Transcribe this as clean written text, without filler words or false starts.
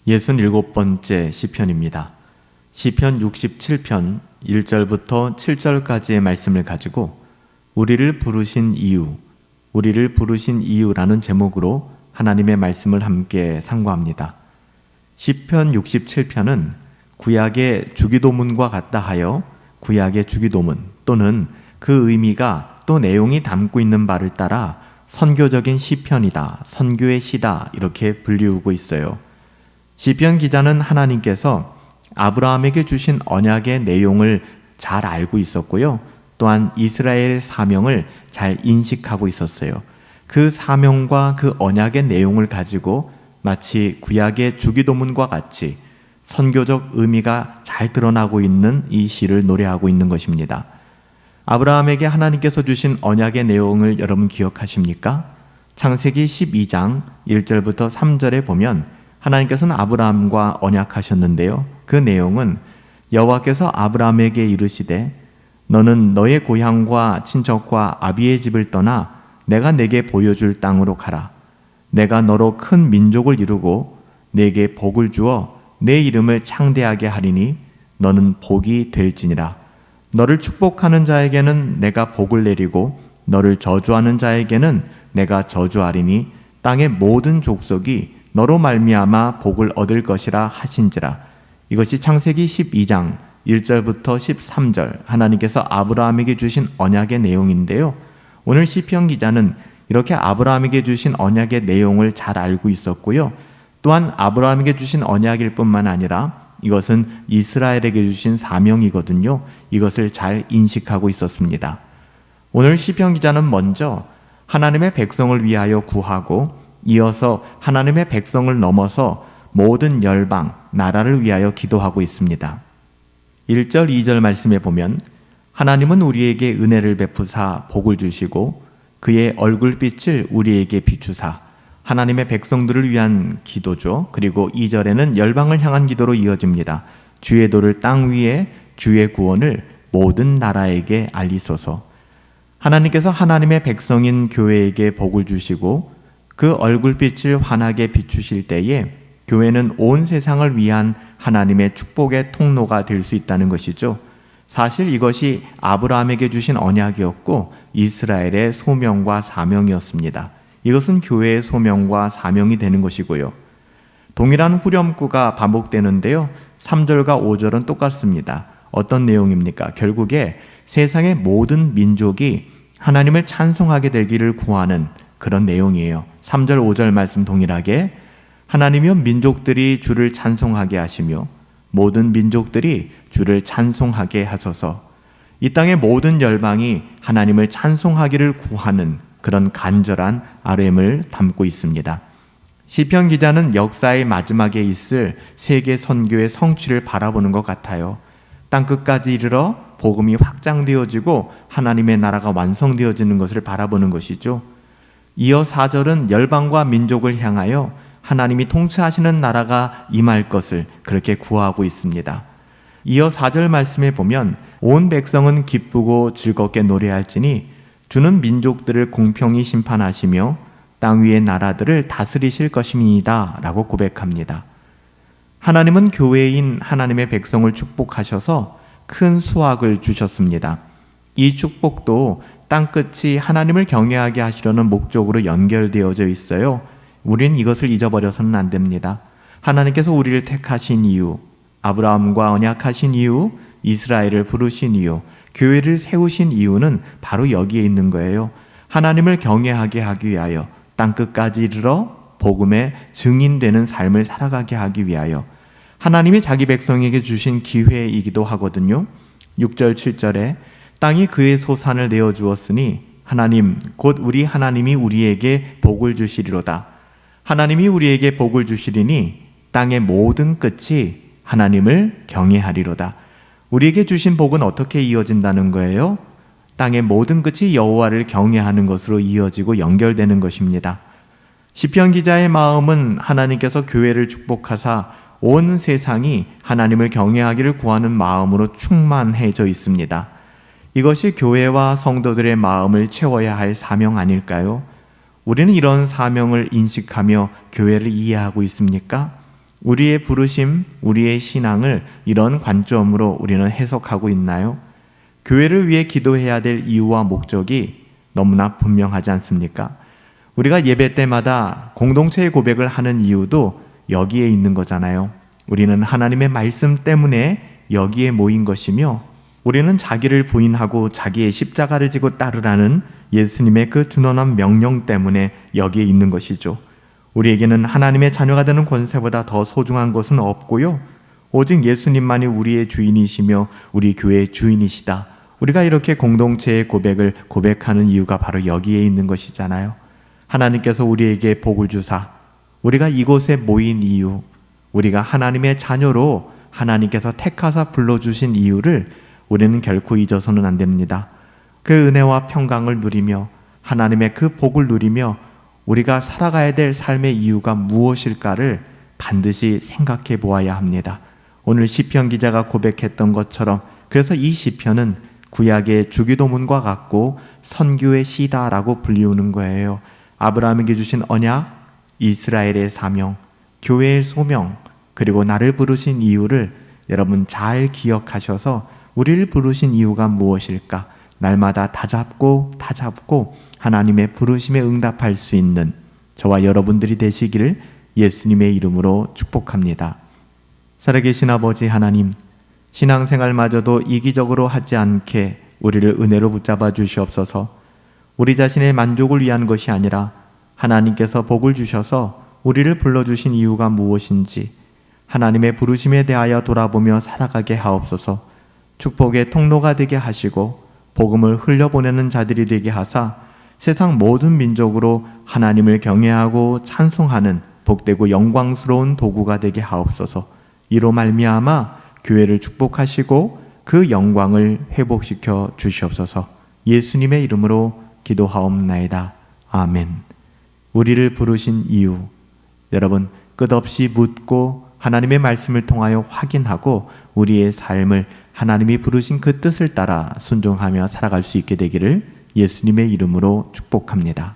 67번째 시편입니다. 시편 67편 1절부터 7절까지의 말씀을 가지고 우리를 부르신 이유라는 제목으로 하나님의 말씀을 함께 상고합니다. 시편 67편은 구약의 주기도문과 같다 하여 구약의 주기도문 또는 그 의미가 또 내용이 담고 있는 바를 따라 선교적인 시편이다, 선교의 시다 이렇게 불리우고 있어요. 시편 기자는 하나님께서 아브라함에게 주신 언약의 내용을 잘 알고 있었고요. 또한 이스라엘의 사명을 잘 인식하고 있었어요. 그 사명과 그 언약의 내용을 가지고 마치 구약의 주기도문과 같이 선교적 의미가 잘 드러나고 있는 이 시를 노래하고 있는 것입니다. 아브라함에게 하나님께서 주신 언약의 내용을 여러분 기억하십니까? 창세기 12장 1절부터 3절에 보면 하나님께서는 아브라함과 언약하셨는데요. 그 내용은 여호와께서 아브라함에게 이르시되 너는 너의 고향과 친척과 아비의 집을 떠나 내가 내게 보여줄 땅으로 가라. 내가 너로 큰 민족을 이루고 내게 복을 주어 내 이름을 창대하게 하리니 너는 복이 될지니라. 너를 축복하는 자에게는 내가 복을 내리고 너를 저주하는 자에게는 내가 저주하리니 땅의 모든 족속이 너로 말미암아 복을 얻을 것이라 하신지라. 이것이 창세기 12장 1절부터 13절 하나님께서 아브라함에게 주신 언약의 내용인데요. 오늘 시편 기자는 이렇게 아브라함에게 주신 언약의 내용을 잘 알고 있었고요. 또한 아브라함에게 주신 언약일 뿐만 아니라 이것은 이스라엘에게 주신 사명이거든요. 이것을 잘 인식하고 있었습니다. 오늘 시편 기자는 먼저 하나님의 백성을 위하여 구하고 이어서 하나님의 백성을 넘어서 모든 열방, 나라를 위하여 기도하고 있습니다. 1절, 2절 말씀에 보면 하나님은 우리에게 은혜를 베푸사 복을 주시고 그의 얼굴빛을 우리에게 비추사 하나님의 백성들을 위한 기도죠. 그리고 2절에는 열방을 향한 기도로 이어집니다. 주의 도를 땅 위에 주의 구원을 모든 나라에게 알리소서. 하나님께서 하나님의 백성인 교회에게 복을 주시고 그 얼굴빛을 환하게 비추실 때에 교회는 온 세상을 위한 하나님의 축복의 통로가 될 수 있다는 것이죠. 사실 이것이 아브라함에게 주신 언약이었고 이스라엘의 소명과 사명이었습니다. 이것은 교회의 소명과 사명이 되는 것이고요. 동일한 후렴구가 반복되는데요. 3절과 5절은 똑같습니다. 어떤 내용입니까? 결국에 세상의 모든 민족이 하나님을 찬송하게 되기를 구하는 그런 내용이에요. 3절, 5절 말씀 동일하게 하나님이여 민족들이 주를 찬송하게 하시며 모든 민족들이 주를 찬송하게 하소서. 이 땅의 모든 열방이 하나님을 찬송하기를 구하는 그런 간절한 아뢰음을 담고 있습니다. 시편 기자는 역사의 마지막에 있을 세계 선교의 성취를 바라보는 것 같아요. 땅끝까지 이르러 복음이 확장되어지고 하나님의 나라가 완성되어지는 것을 바라보는 것이죠. 이어 4절은 열방과 민족을 향하여 하나님이 통치하시는 나라가 임할 것을 그렇게 구하고 있습니다. 이어 4절 말씀에 보면 온 백성은 기쁘고 즐겁게 노래할지니 주는 민족들을 공평히 심판하시며 땅 위의 나라들을 다스리실 것입니다 라고 고백합니다. 하나님은 교회인 하나님의 백성을 축복하셔서 큰 수확을 주셨습니다. 이 축복도 땅끝이 하나님을 경외하게 하시려는 목적으로 연결되어져 있어요. 우리는 이것을 잊어버려서는 안 됩니다. 하나님께서 우리를 택하신 이유, 아브라함과 언약하신 이유, 이스라엘을 부르신 이유, 교회를 세우신 이유는 바로 여기에 있는 거예요. 하나님을 경외하게 하기 위하여 땅끝까지 이르러 복음의 증인되는 삶을 살아가게 하기 위하여 하나님이 자기 백성에게 주신 기회이기도 하거든요. 6절 7절에 땅이 그의 소산을 내어주었으니 하나님 곧 우리 하나님이 우리에게 복을 주시리로다. 하나님이 우리에게 복을 주시리니 땅의 모든 끝이 하나님을 경외하리로다. 우리에게 주신 복은 어떻게 이어진다는 거예요? 땅의 모든 끝이 여호와를 경외하는 것으로 이어지고 연결되는 것입니다. 시편 기자의 마음은 하나님께서 교회를 축복하사 온 세상이 하나님을 경외하기를 구하는 마음으로 충만해져 있습니다. 이것이 교회와 성도들의 마음을 채워야 할 사명 아닐까요? 우리는 이런 사명을 인식하며 교회를 이해하고 있습니까? 우리의 부르심, 우리의 신앙을 이런 관점으로 우리는 해석하고 있나요? 교회를 위해 기도해야 될 이유와 목적이 너무나 분명하지 않습니까? 우리가 예배 때마다 공동체의 고백을 하는 이유도 여기에 있는 거잖아요. 우리는 하나님의 말씀 때문에 여기에 모인 것이며, 우리는 자기를 부인하고 자기의 십자가를 지고 따르라는 예수님의 그 준엄한 명령 때문에 여기에 있는 것이죠. 우리에게는 하나님의 자녀가 되는 권세보다 더 소중한 것은 없고요, 오직 예수님만이 우리의 주인이시며 우리 교회의 주인이시다. 우리가 이렇게 공동체의 고백을 고백하는 이유가 바로 여기에 있는 것이잖아요. 하나님께서 우리에게 복을 주사 우리가 이곳에 모인 이유, 우리가 하나님의 자녀로 하나님께서 택하사 불러주신 이유를 우리는 결코 잊어서는 안 됩니다. 그 은혜와 평강을 누리며 하나님의 그 복을 누리며 우리가 살아가야 될 삶의 이유가 무엇일까를 반드시 생각해 보아야 합니다. 오늘 시편 기자가 고백했던 것처럼, 그래서 이 시편은 구약의 주기도문과 같고 선교의 시다라고 불리우는 거예요. 아브라함에게 주신 언약, 이스라엘의 사명, 교회의 소명, 그리고 나를 부르신 이유를 여러분 잘 기억하셔서 우리를 부르신 이유가 무엇일까? 날마다 다잡고 하나님의 부르심에 응답할 수 있는 저와 여러분들이 되시기를 예수님의 이름으로 축복합니다. 살아계신 아버지 하나님, 신앙생활마저도 이기적으로 하지 않게 우리를 은혜로 붙잡아 주시옵소서. 우리 자신의 만족을 위한 것이 아니라 하나님께서 복을 주셔서 우리를 불러주신 이유가 무엇인지 하나님의 부르심에 대하여 돌아보며 살아가게 하옵소서. 축복의 통로가 되게 하시고 복음을 흘려보내는 자들이 되게 하사 세상 모든 민족으로 하나님을 경외하고 찬송하는 복되고 영광스러운 도구가 되게 하옵소서. 이로 말미암아 교회를 축복하시고 그 영광을 회복시켜 주시옵소서. 예수님의 이름으로 기도하옵나이다. 아멘. 우리를 부르신 이유, 여러분 끝없이 묻고 하나님의 말씀을 통하여 확인하고 우리의 삶을 하나님이 부르신 그 뜻을 따라 순종하며 살아갈 수 있게 되기를 예수님의 이름으로 축복합니다.